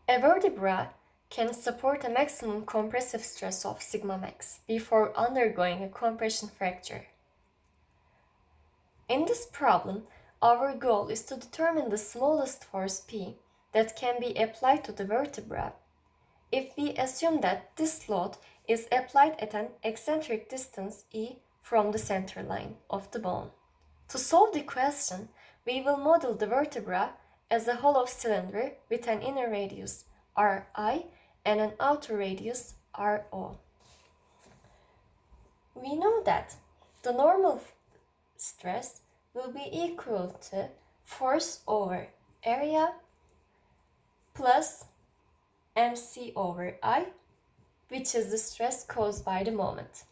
A vertebra can support a maximum compressive stress of sigma max before undergoing a compression fracture. In this problem, our goal is to determine the smallest force P that can be applied to the vertebra if we assume that this load is applied at an eccentric distance E from the center line of the bone. To solve the question, we will model the vertebra as a hollow cylinder with an inner radius Ri and an outer radius Ro. We know that the normal stress will be equal to force over area plus mc over I, which is the stress caused by the moment.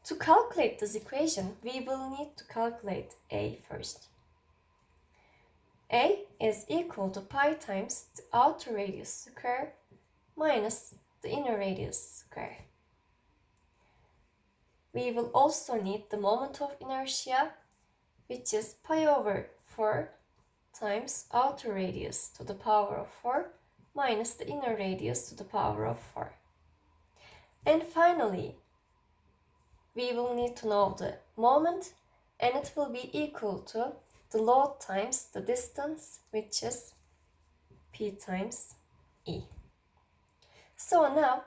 To calculate this equation, we will need to calculate A first. A is equal to pi times the outer radius square minus the inner radius square. We will also need the moment of inertia, which is pi over 4 times outer radius to the power of 4 minus the inner radius to the power of 4. And finally, we will need to know the moment, and it will be equal to the load times the distance, which is P times E. So now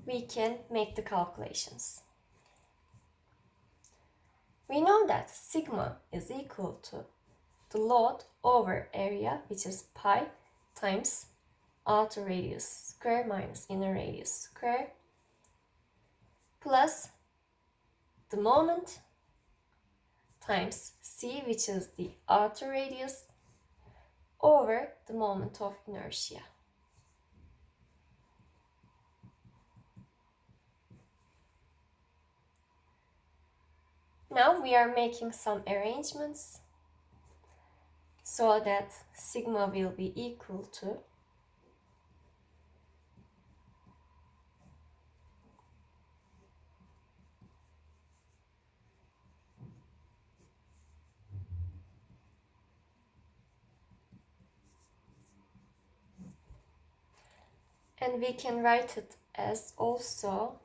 we can make the calculations. We know that sigma is equal to the load over area, which is pi times outer radius square minus inner radius square, plus the moment times c, which is the outer radius, over the moment of inertia. Now we are making some arrangements so that sigma will be equal to and we can write it as also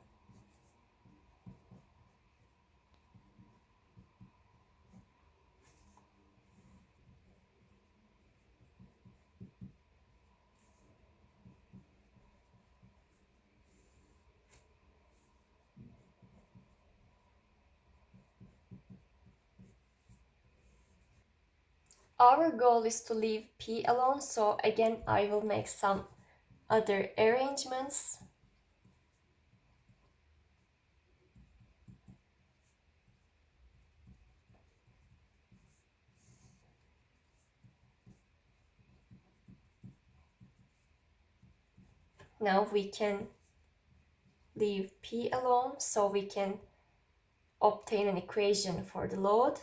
our goal is to leave P alone, so again I will make some other arrangements. Now we can leave P alone so we can obtain an equation for the load.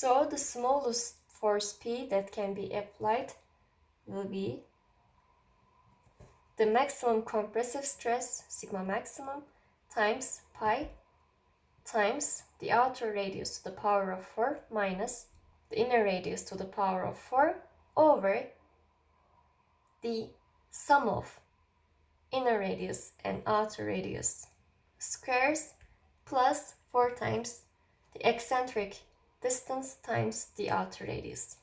So the smallest force P that can be applied will be the maximum compressive stress, sigma maximum, times pi times the outer radius to the power of 4 minus the inner radius to the power of 4 over the sum of inner radius and outer radius squares plus 4 times the eccentric distance times the outer radius.